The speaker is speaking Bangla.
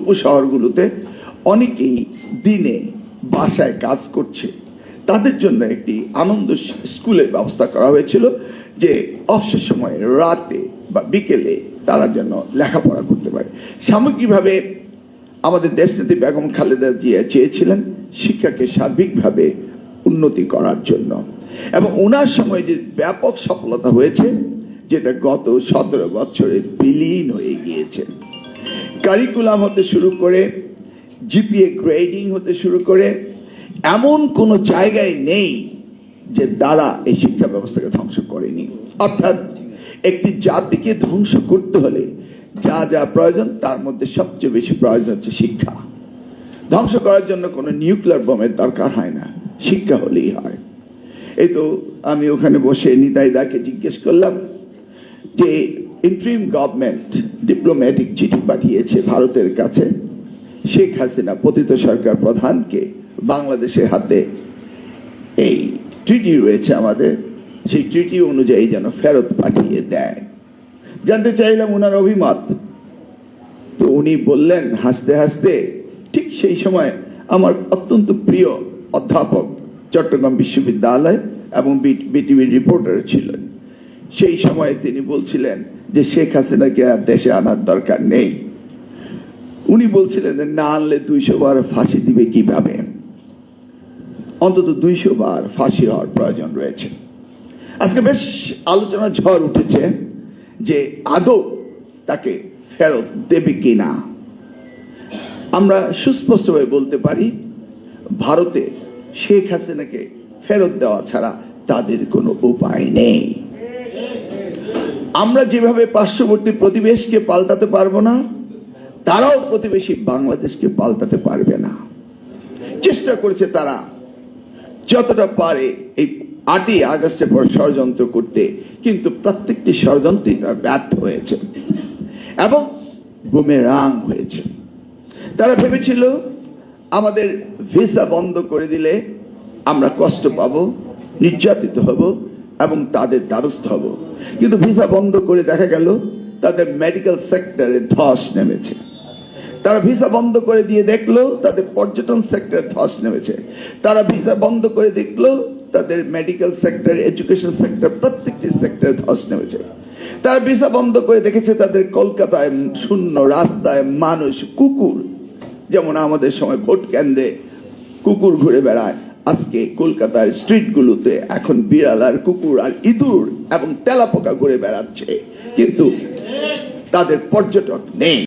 উপশহরগুলোতে অনেকেই দিনে বাসায় কাজ করছে, তাদের জন্য একটি আনন্দ স্কুলের ব্যবস্থা করা হয়েছিল, যে অবসর সময়ে রাতে বা বিকেলে তারা যেন লেখাপড়া করতে পারে। সামগ্রিকভাবে আমাদের দেশনেত্রী বেগম খালেদা জিয়া চেয়েছিলেন শিক্ষাকে সার্বিকভাবে উন্নতি করার জন্য, এবং ওনার সময় যে ব্যাপক সফলতা হয়েছে, যেটা গত 17 বছরে বিলীন হয়ে গিয়েছে। কারিকুলাম হতে শুরু করে, জিপিএ গ্রেডিং হতে শুরু করে, এমন কোন জায়গায় নেই যে দ্বারা এই শিক্ষা ব্যবস্থাকে ধ্বংস করেনি। অর্থাৎ একটি জাতিকে ধ্বংস করতে হলে যা যা প্রয়োজন, তার মধ্যে সবচেয়ে বেশি প্রয়োজন হচ্ছে শিক্ষা। ধ্বংস করার জন্য কোনো নিউক্লিয়ার বোমের দরকার হয় না, শিক্ষা হলেই হয়। এই তো আমি ওখানে বসে নিতাইদাকে জিজ্ঞেস করলাম যে ইন্টারিম গভর্নমেন্ট ডিপ্লোম্যাটিক চিঠি পাঠিয়েছে ভারতের কাছে, শেখ হাসিনা পতিত সরকার প্রধানকে বাংলাদেশের হাতে এই ট্রিটি রয়েছে আমাদের, সেই ট্রিটি অনুযায়ী যেন ফেরত পাঠিয়ে দেয়। জানতে চাইলাম ওনার অভিমত, তো উনি বললেন হাসতে হাসতে, ঠিক সেই সময় আমার অত্যন্ত প্রিয় অধ্যাপক চট্টগ্রাম বিশ্ববিদ্যালয় এবং বিটিভির রিপোর্টার ছিলেন, সেই সময় তিনি বলছিলেন যে শেখ হাসিনাকে আর দেশে আনার দরকার নেই। উনি বলছিলেন না আনলে 200 বার ফাঁসি দিবে কিভাবে, অন্তত 200 বার ফাঁসি হওয়ার প্রয়োজন রয়েছে। আজকে বেশ আলোচনা ঝড় উঠেছে যে আদৌ তাকে ফেরত দেবে কিনা। আমরা সুস্পষ্টভাবে বলতে পারি, ভারতে শেখ হাসিনাকে ফেরত দেওয়া ছাড়া তাদের কোনো উপায় নেই। আমরা যেভাবে পার্শ্ববর্তী প্রতিবেশকে পাল্টাতে পারবো না, তারাও প্রতিবেশী বাংলাদেশকে পাল্টাতে পারবে না। চেষ্টা করেছে তারা যতটা পারে এই 8ই আগস্টের পর ষড়যন্ত্র করতে, কিন্তু প্রত্যেকটি ষড়যন্ত্রই তার ব্যর্থ হয়েছে এবং বুমেরাং হয়েছে। তারা ভেবেছিল আমাদের ভিসা বন্ধ করে দিলে আমরা কষ্ট পাবো, নির্যাতিত হব এবং তাদের দ্বারস্থ হব, কিন্তু ভিসা বন্ধ করে দেখা গেল তাদের মেডিকেল সেক্টরে ধস নেমেছে। তারা ভিসা বন্ধ করে দিয়ে দেখলো তাদের পর্যটন সেক্টরে ধস নেমেছে। তারা ভিসা বন্ধ করে দেখলো তাদের মেডিকেল সেক্টর, এডুকেশন সেক্টর, প্রত্যেকটি সেক্টরে ধস নেমেছে। তারা ভিসা বন্ধ করে দেখেছে তাদের কলকাতায় শূন্য রাস্তায় মানুষ, কুকুর, যেমন আমাদের সময় ভোট কেন্দ্রে কুকুর ঘুরে বেড়ায়, আজকে কলকাতার স্ট্রিটগুলোতে এখন বিড়াল আর কুকুর আর ইঁদুর এবং তেলাপোকা ঘুরে বেড়াচ্ছে, কিন্তু তাদের পর্যটক নেই।